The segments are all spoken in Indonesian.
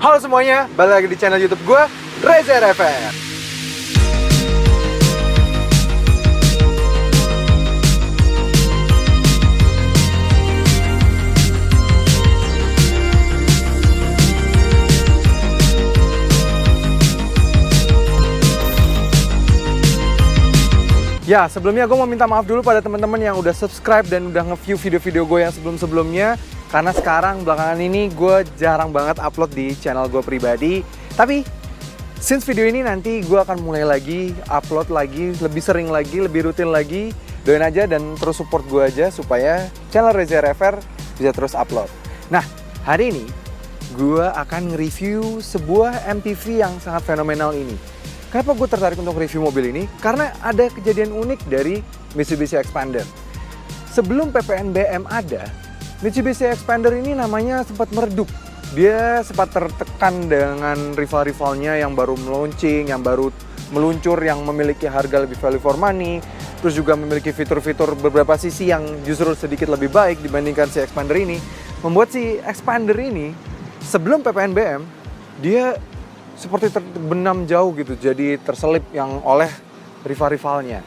Halo semuanya, balik lagi di channel YouTube gue, Reza RFR. Ya, sebelumnya gue mau minta maaf dulu pada teman-teman yang udah subscribe dan udah nge-view video-video gue yang sebelum-sebelumnya. Karena sekarang belakangan ini gue jarang banget upload di channel gue pribadi. Tapi, since video ini nanti gue akan mulai lagi, upload lagi, lebih sering lagi, lebih rutin lagi. Doain aja dan terus support gue aja supaya channel Reza RFR bisa terus upload. Nah, hari ini gue akan nge-review sebuah MPV yang sangat fenomenal ini. Kenapa gue tertarik untuk review mobil ini? Karena ada kejadian unik dari Mitsubishi Xpander. Sebelum PPNBM ada, Mitsubishi Xpander ini namanya sempat meredup. Dia sempat tertekan dengan rival-rivalnya yang baru meluncing, yang baru meluncur, yang memiliki harga lebih value for money, terus juga memiliki fitur-fitur beberapa sisi yang justru sedikit lebih baik dibandingkan si Xpander ini. Membuat si Xpander ini, sebelum PPNBM, dia seperti terbenam jauh gitu, jadi terselip yang oleh rival-rivalnya.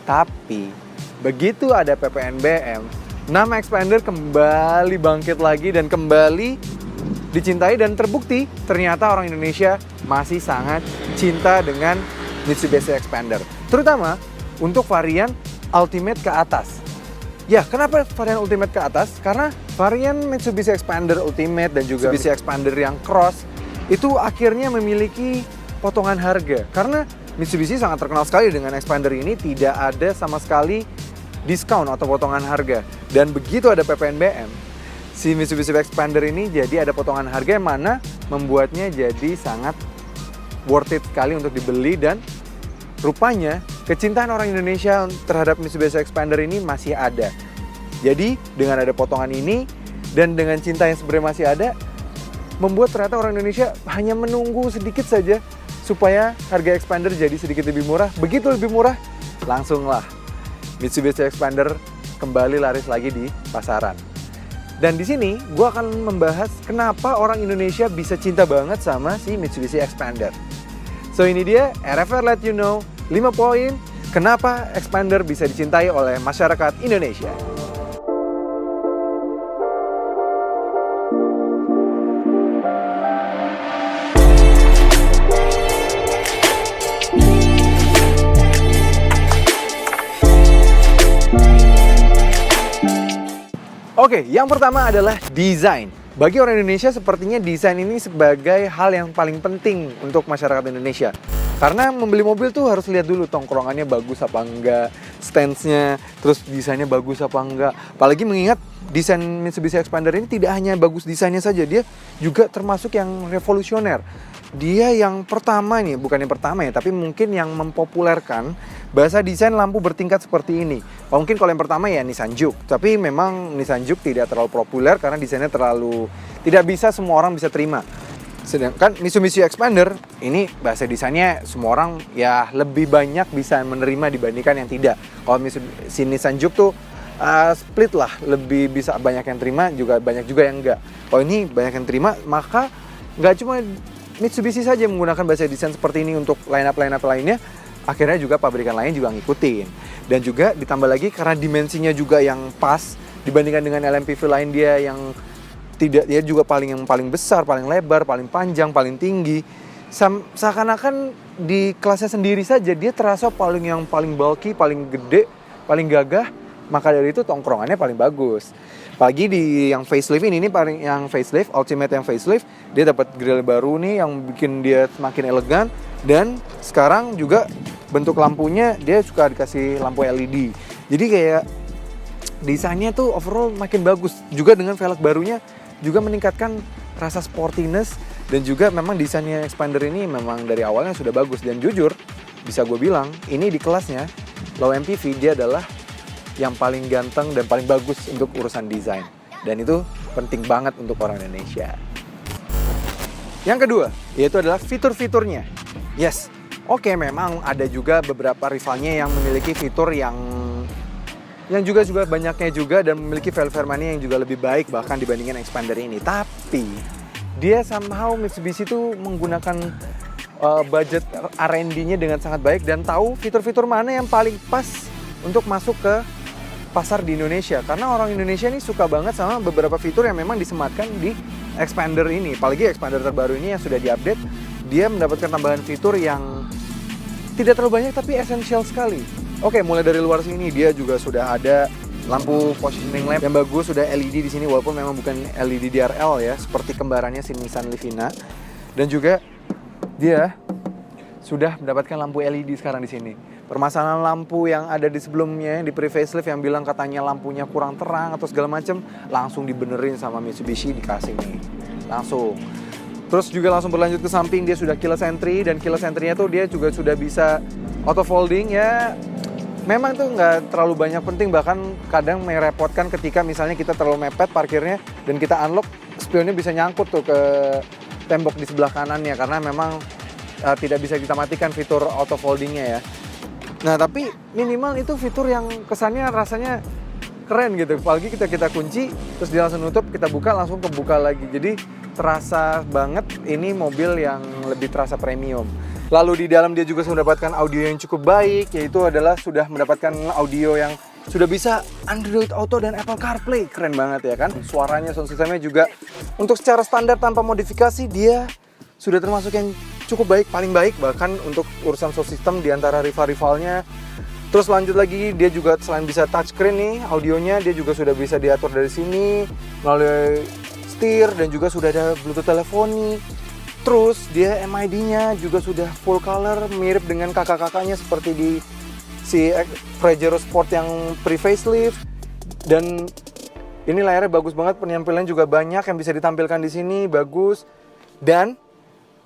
Tapi, begitu ada PPNBM, nama Xpander kembali bangkit lagi dan kembali dicintai dan terbukti ternyata orang Indonesia masih sangat cinta dengan Mitsubishi Xpander. Terutama untuk varian Ultimate ke atas. Ya, kenapa varian Ultimate ke atas? Karena varian Mitsubishi Xpander Ultimate dan juga Mitsubishi Xpander yang Cross itu akhirnya memiliki potongan harga. Karena Mitsubishi sangat terkenal sekali dengan Xpander ini, tidak ada sama sekali diskon atau potongan harga. Dan begitu ada PPNBM, si Mitsubishi Xpander ini jadi ada potongan harga yang mana membuatnya jadi sangat worth it sekali untuk dibeli. Dan rupanya kecintaan orang Indonesia terhadap Mitsubishi Xpander ini masih ada. Jadi dengan ada potongan ini dan dengan cinta yang sebenarnya masih ada, membuat ternyata orang Indonesia hanya menunggu sedikit saja supaya harga Xpander jadi sedikit lebih murah. Begitu lebih murah, langsunglah Mitsubishi Xpander kembali laris lagi di pasaran. Dan di sini gue akan membahas kenapa orang Indonesia bisa cinta banget sama si Mitsubishi Xpander. So ini dia RFR Let You Know 5 poin kenapa Xpander bisa dicintai oleh masyarakat Indonesia. Oke, yang pertama adalah desain. Bagi orang Indonesia sepertinya desain ini sebagai hal yang paling penting untuk masyarakat Indonesia. Karena membeli mobil tuh harus lihat dulu tongkrongannya bagus apa enggak, stance-nya, terus desainnya bagus apa enggak. Apalagi mengingat desain Mitsubishi Xpander ini tidak hanya bagus desainnya saja, dia juga termasuk yang revolusioner. Dia yang pertama nih, bukan yang pertama ya, tapi mungkin yang mempopulerkan bahasa desain lampu bertingkat seperti ini. Mungkin kalau yang pertama ya Nissan Juke, tapi memang Nissan Juke tidak terlalu populer karena desainnya terlalu tidak bisa semua orang bisa terima. Sedangkan Mitsubishi Xpander ini bahasa desainnya semua orang ya lebih banyak bisa menerima dibandingkan yang tidak. Kalau si Nissan Juke tuh split lah, lebih bisa banyak yang terima, juga banyak juga yang enggak. Kalau ini banyak yang terima, maka nggak cuma Mitsubishi saja menggunakan bahasa desain seperti ini untuk line-up lainnya, akhirnya juga pabrikan lain juga ngikutin. Dan juga ditambah lagi karena dimensinya juga yang pas dibandingkan dengan LMPV lain dia yang tidak, dia juga yang paling besar, paling lebar, paling panjang, paling tinggi. Seakan-akan di kelasnya sendiri saja dia terasa yang paling bulky, paling gede, paling gagah. Maka dari itu tongkrongannya paling bagus. Apalagi di yang facelift ini paling yang facelift, Ultimate yang facelift, dia dapat grill baru nih yang bikin dia semakin elegan. Dan sekarang juga bentuk lampunya dia suka dikasih lampu LED. Jadi kayak desainnya tuh overall makin bagus. Juga dengan velg barunya juga meningkatkan rasa sportiness. Dan juga memang desainnya Xpander ini memang dari awalnya sudah bagus. Dan jujur bisa gue bilang ini di kelasnya low MPV dia adalah yang paling ganteng dan paling bagus untuk urusan desain. Dan itu penting banget untuk orang Indonesia. Yang kedua, yaitu adalah fitur-fiturnya. Yes, oke, memang ada juga beberapa rivalnya yang memiliki fitur yang juga banyaknya juga dan memiliki value for money yang juga lebih baik bahkan dibandingkan Xpander ini. Tapi dia somehow Mitsubishi tuh menggunakan budget R&D-nya dengan sangat baik dan tahu fitur-fitur mana yang paling pas untuk masuk ke pasar di Indonesia. Karena orang Indonesia ini suka banget sama beberapa fitur yang memang disematkan di Xpander ini. Apalagi Xpander terbaru ini yang sudah diupdate, dia mendapatkan tambahan fitur yang tidak terlalu banyak tapi esensial sekali. Oke, mulai dari luar sini dia juga sudah ada lampu positioning lamp yang bagus, sudah LED di sini walaupun memang bukan LED DRL ya, seperti kembarannya si Nissan Livina. Dan juga dia sudah mendapatkan lampu LED sekarang di sini. Permasalahan lampu yang ada di sebelumnya di pre-facelift yang bilang katanya lampunya kurang terang atau segala macam, langsung dibenerin sama Mitsubishi, dikasih nih. Langsung. Terus juga langsung berlanjut ke samping, dia sudah keyless entry, dan keyless entry-nya tuh dia juga sudah bisa auto folding ya. Memang tuh nggak terlalu banyak penting, bahkan kadang merepotkan ketika misalnya kita terlalu mepet parkirnya dan kita unlock, spionnya bisa nyangkut tuh ke tembok di sebelah kanannya karena memang tidak bisa kita matikan fitur auto foldingnya ya. Nah tapi minimal itu fitur yang kesannya rasanya keren gitu. Apalagi kita kunci terus dia langsung nutup, kita buka langsung kebuka lagi. Jadi terasa banget ini mobil yang lebih terasa premium. Lalu di dalam dia juga sudah mendapatkan audio yang cukup baik, yaitu adalah sudah mendapatkan audio yang sudah bisa Android Auto dan Apple CarPlay. Keren banget ya kan. Suaranya, sound systemnya juga untuk secara standar tanpa modifikasi dia sudah termasuk yang cukup baik, paling baik bahkan untuk urusan sound system di antara rival-rivalnya. Terus lanjut lagi dia juga selain bisa touchscreen nih audionya, dia juga sudah bisa diatur dari sini melalui setir dan juga sudah ada Bluetooth teleponi. Terus dia MID-nya juga sudah full color, mirip dengan kakak-kakaknya seperti di si Pajero Sport yang pre-facelift. Dan ini layarnya bagus banget, penampilan juga banyak yang bisa ditampilkan di sini, bagus. Dan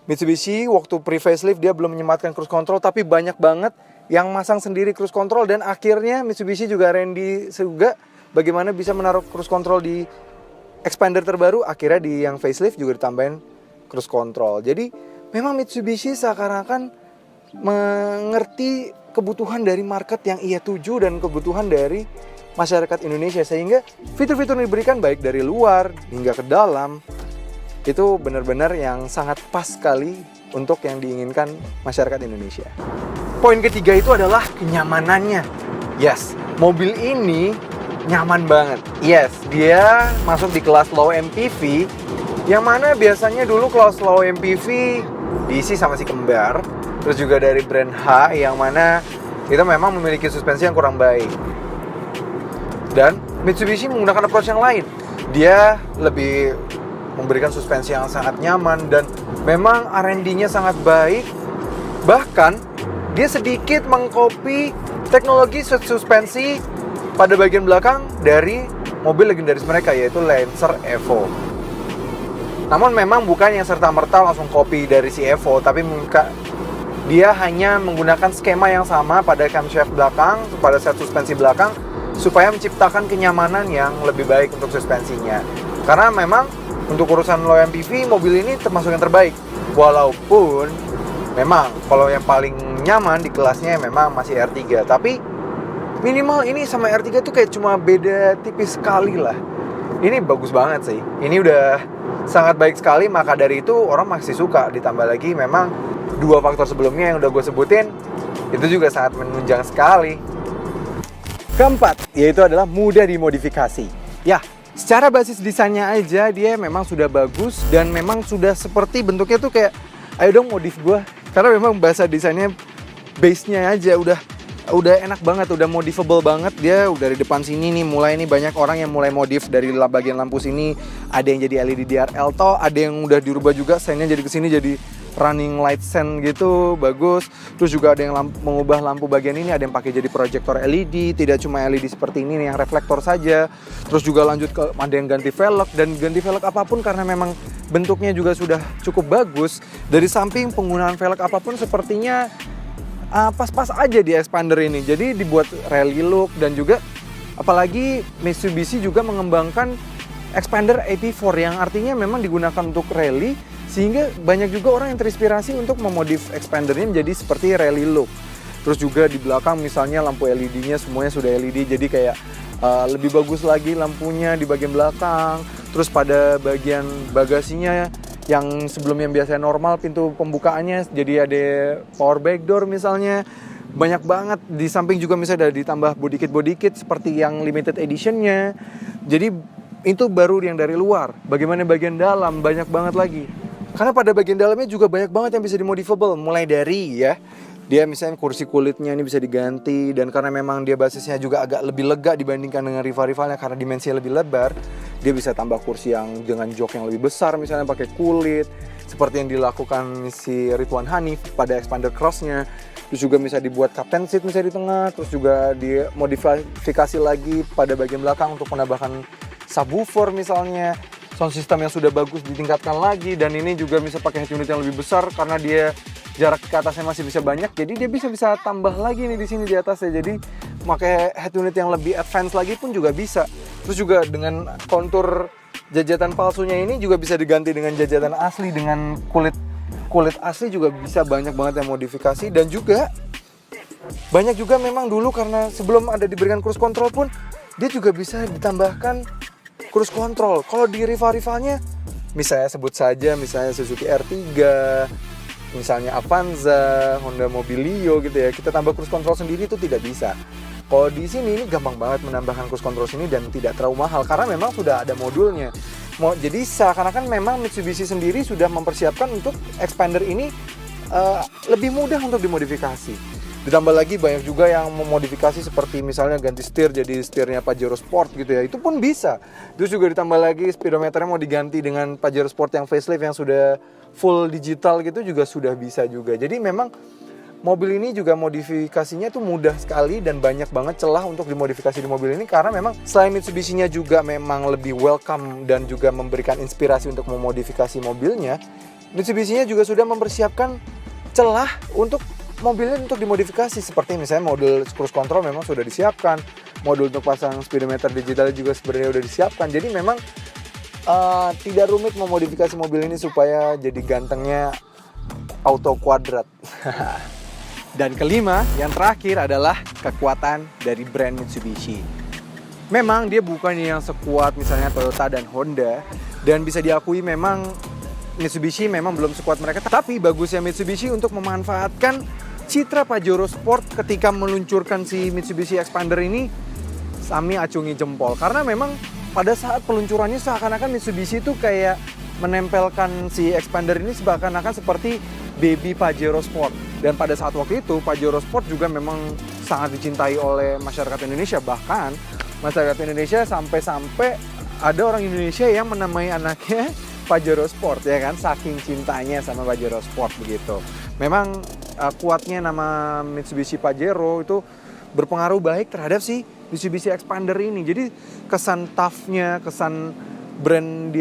Mitsubishi waktu pre-facelift dia belum menyematkan cruise control, tapi banyak banget yang masang sendiri cruise control. Dan akhirnya Mitsubishi juga R&D juga bagaimana bisa menaruh cruise control di Xpander terbaru. Akhirnya di yang facelift juga ditambahin cruise control. Jadi memang Mitsubishi seakan-akan mengerti kebutuhan dari market yang ia tuju dan kebutuhan dari masyarakat Indonesia, sehingga fitur-fitur yang diberikan baik dari luar hingga ke dalam itu benar-benar yang sangat pas sekali untuk yang diinginkan masyarakat Indonesia. Poin ketiga itu adalah kenyamanannya. Yes, mobil ini nyaman banget. Yes, dia masuk di kelas low MPV, yang mana biasanya dulu kelas low MPV diisi sama si kembar, terus juga dari brand H, yang mana itu memang memiliki suspensi yang kurang baik. Dan Mitsubishi menggunakan approach yang lain. Dia lebih memberikan suspensi yang sangat nyaman dan memang R&D-nya sangat baik. Bahkan dia sedikit mengcopy teknologi suspensi pada bagian belakang dari mobil legendaris mereka, yaitu Lancer Evo. Namun memang bukan yang serta-merta langsung copy dari si Evo, tapi dia hanya menggunakan skema yang sama pada camshaft belakang, pada set suspensi belakang, supaya menciptakan kenyamanan yang lebih baik untuk suspensinya. Karena memang untuk urusan low MPV, mobil ini termasuk yang terbaik. Walaupun memang kalau yang paling nyaman di kelasnya memang masih R3, tapi minimal ini sama R3 tuh kayak cuma beda tipis sekali lah. Ini bagus banget sih. Ini udah sangat baik sekali, maka dari itu orang masih suka. Ditambah lagi memang dua faktor sebelumnya yang udah gue sebutin itu juga sangat menunjang sekali. Keempat, yaitu adalah mudah dimodifikasi. Ya, secara basis desainnya aja dia memang sudah bagus dan memang sudah seperti bentuknya tuh kayak ayo dong modif gue. Karena memang bahasa desainnya base-nya aja udah enak banget, udah modifable banget. Dia udah dari depan sini nih mulai nih banyak orang yang mulai modif dari bagian lampu sini. Ada yang jadi LED DRL toh, ada yang udah dirubah juga sign-nya jadi kesini jadi running light sign gitu, bagus. Terus juga ada yang mengubah lampu bagian ini, ada yang pakai jadi proyektor LED, tidak cuma LED seperti ini nih yang reflektor saja. Terus juga lanjut ke ada yang ganti velg, dan ganti velg apapun karena memang bentuknya juga sudah cukup bagus. Dari samping penggunaan velg apapun sepertinya pas-pas aja di Xpander ini. Jadi dibuat rally look, dan juga apalagi Mitsubishi juga mengembangkan Xpander AP4 yang artinya memang digunakan untuk rally, sehingga banyak juga orang yang terinspirasi untuk memodif Xpandernya menjadi seperti rally look. Terus juga di belakang misalnya lampu LED-nya semuanya sudah LED, jadi kayak lebih bagus lagi lampunya di bagian belakang. Terus pada bagian bagasinya yang sebelumnya biasanya normal pintu pembukaannya jadi ada power back door misalnya. Banyak banget, di samping juga misalnya ada ditambah body kit seperti yang limited editionnya. Jadi itu baru yang dari luar. Bagaimana bagian dalam, banyak banget lagi. Karena pada bagian dalamnya juga banyak banget yang bisa dimodifiable. Mulai dari ya, dia misalnya kursi kulitnya ini bisa diganti. Dan karena memang dia basisnya juga agak lebih lega dibandingkan dengan rival-rivalnya karena dimensinya lebih lebar, dia bisa tambah kursi yang dengan jok yang lebih besar misalnya pakai kulit. Seperti yang dilakukan si Ridwan Hanif pada expander crossnya. Terus juga bisa dibuat captain seat misalnya di tengah. Terus juga dimodifikasi lagi pada bagian belakang untuk menambahkan subwoofer misalnya. Sound system yang sudah bagus ditingkatkan lagi. Dan ini juga bisa pakai head unit yang lebih besar karena dia jarak ke atasnya masih bisa banyak. Jadi dia bisa tambah lagi nih di sini di atasnya. Jadi pakai head unit yang lebih advance lagi pun juga bisa. Terus juga dengan kontur jajatan palsunya ini juga bisa diganti dengan jajatan asli dengan kulit asli juga bisa banyak banget yang modifikasi. Dan juga banyak juga memang dulu karena sebelum ada diberikan cruise control pun dia juga bisa ditambahkan cruise control. Kalau di rival-rivalnya misalnya sebut saja misalnya Suzuki R3, misalnya Avanza, Honda Mobilio gitu ya, kita tambah cruise control sendiri itu tidak bisa. Kalau di sini ini gampang banget menambahkan cruise control sini dan tidak terlalu mahal karena memang sudah ada modulnya. Jadi seakan-akan memang Mitsubishi sendiri sudah mempersiapkan untuk expander ini lebih mudah untuk dimodifikasi. Ditambah lagi banyak juga yang memodifikasi seperti misalnya ganti setir jadi setirnya Pajero Sport gitu ya, itu pun bisa. Terus juga ditambah lagi speedometernya mau diganti dengan Pajero Sport yang facelift yang sudah full digital gitu juga sudah bisa juga. Jadi memang mobil ini juga modifikasinya tuh mudah sekali dan banyak banget celah untuk dimodifikasi di mobil ini karena memang selain Mitsubishi-nya juga memang lebih welcome dan juga memberikan inspirasi untuk memodifikasi mobilnya, Mitsubishi-nya juga sudah mempersiapkan celah untuk mobilnya untuk dimodifikasi seperti misalnya modul cruise control memang sudah disiapkan, modul untuk pasang speedometer digital juga sebenarnya sudah disiapkan. Jadi memang tidak rumit memodifikasi mobil ini supaya jadi gantengnya auto kuadrat. Dan kelima, yang terakhir adalah kekuatan dari brand Mitsubishi. Memang dia bukan yang sekuat misalnya Toyota dan Honda, dan bisa diakui memang Mitsubishi memang belum sekuat mereka. Tapi bagusnya Mitsubishi untuk memanfaatkan citra Pajero Sport ketika meluncurkan si Mitsubishi Expander ini, kami acungi jempol. Karena memang pada saat peluncurannya seakan-akan Mitsubishi itu kayak menempelkan si Expander ini seakan-akan seperti baby Pajero Sport. Dan pada saat waktu itu Pajero Sport juga memang sangat dicintai oleh masyarakat Indonesia. Bahkan masyarakat Indonesia sampai-sampai ada orang Indonesia yang menamai anaknya Pajero Sport ya kan, saking cintanya sama Pajero Sport begitu. Memang kuatnya nama Mitsubishi Pajero itu berpengaruh baik terhadap si Mitsubishi Expander ini. Jadi kesan toughnya, kesan brand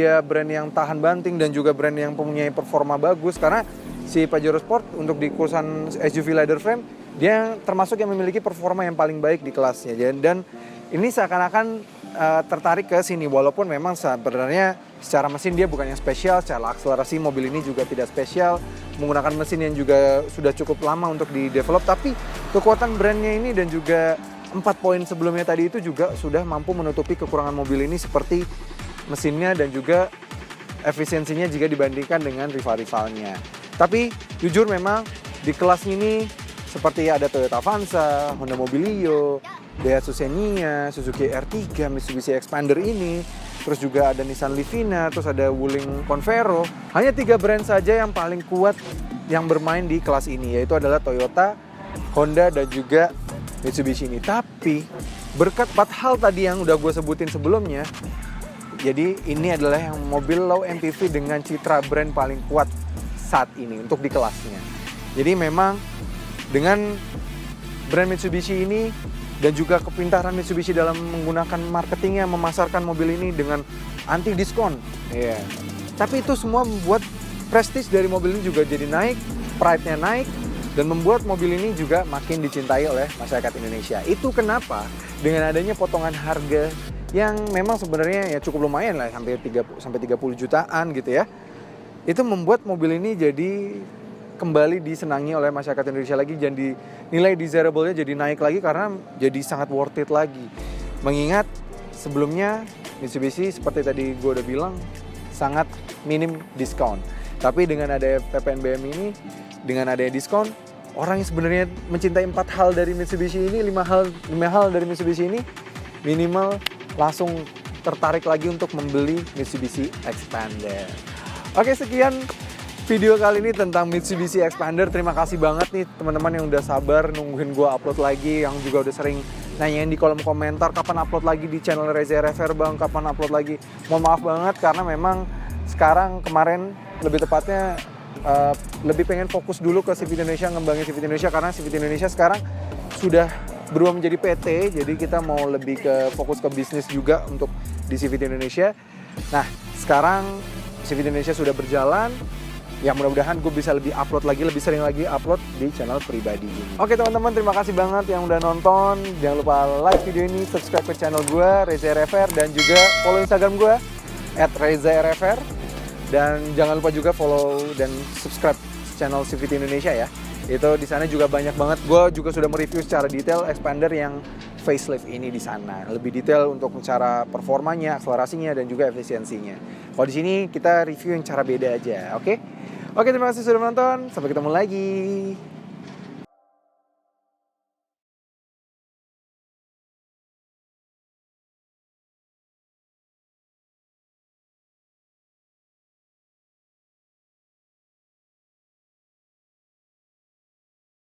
yang tahan banting dan juga brand yang mempunyai performa bagus karena si Pajero Sport untuk di kursan SUV leather frame dia termasuk yang memiliki performa yang paling baik di kelasnya. Dan ini seakan-akan tertarik ke sini walaupun memang sebenarnya secara mesin dia bukan yang spesial, secara akselerasi mobil ini juga tidak spesial, menggunakan mesin yang juga sudah cukup lama untuk di-develop, tapi kekuatan brandnya ini dan juga 4 poin sebelumnya tadi itu juga sudah mampu menutupi kekurangan mobil ini seperti mesinnya dan juga efisiensinya jika dibandingkan dengan rival-rivalnya. Tapi jujur memang di kelas ini seperti ada Toyota Avanza, Honda Mobilio, Daihatsu Xenia, Suzuki R3, Mitsubishi Expander ini, terus juga ada Nissan Livina, terus ada Wuling Convero. Hanya 3 brand saja yang paling kuat yang bermain di kelas ini, yaitu adalah Toyota, Honda, dan juga Mitsubishi ini. Tapi berkat 4 hal tadi yang udah gue sebutin sebelumnya, jadi ini adalah yang mobil low MPV dengan citra brand paling kuat saat ini untuk di kelasnya. Jadi memang dengan brand Mitsubishi ini dan juga kepintaran Mitsubishi dalam menggunakan marketingnya memasarkan mobil ini dengan anti diskon. Yeah. Tapi itu semua membuat prestis dari mobil ini juga jadi naik, pride-nya naik, dan membuat mobil ini juga makin dicintai oleh masyarakat Indonesia. Itu kenapa dengan adanya potongan harga yang memang sebenarnya ya cukup lumayan lah, hampir 30 jutaan gitu ya. Itu membuat mobil ini jadi kembali disenangi oleh masyarakat Indonesia lagi dan nilai desirable-nya jadi naik lagi karena jadi sangat worth it lagi. Mengingat sebelumnya Mitsubishi seperti tadi gue udah bilang sangat minim diskon. Tapi dengan ada PPNBM ini, dengan adanya diskon, orang yang sebenarnya mencintai 4 hal dari Mitsubishi ini, 5 hal dari Mitsubishi ini, minimal langsung tertarik lagi untuk membeli Mitsubishi Xpander. Oke, sekian video kali ini tentang Mitsubishi Xpander. Terima kasih banget nih teman-teman yang udah sabar nungguin gue upload lagi, yang juga udah sering nanyain di kolom komentar kapan upload lagi di channel Reza RFR bang, kapan upload lagi. Mohon maaf banget karena memang sekarang kemarin lebih tepatnya lebih pengen fokus dulu ke Civic Indonesia, ngembangin Civic Indonesia, karena Civic Indonesia sekarang sudah berubah menjadi PT, jadi kita mau lebih ke fokus ke bisnis juga untuk di Civic Indonesia. Nah, sekarang Civic Indonesia sudah berjalan, ya mudah-mudahan gue bisa lebih upload lagi, lebih sering lagi upload di channel pribadi ini. Oke teman-teman, terima kasih banget yang udah nonton. Jangan lupa like video ini, subscribe ke channel gue, Reza RFR, dan juga follow Instagram gue, @RezaRFR. Dan jangan lupa juga follow dan subscribe channel Civic Indonesia ya. Itu di sana juga banyak banget. Gue juga sudah mereview secara detail Xpander yang facelift ini di sana. Lebih detail untuk cara performanya, akselerasinya, dan juga efisiensinya. Kalau di sini kita review yang cara beda aja, oke? Oke, terima kasih sudah menonton. Sampai ketemu lagi.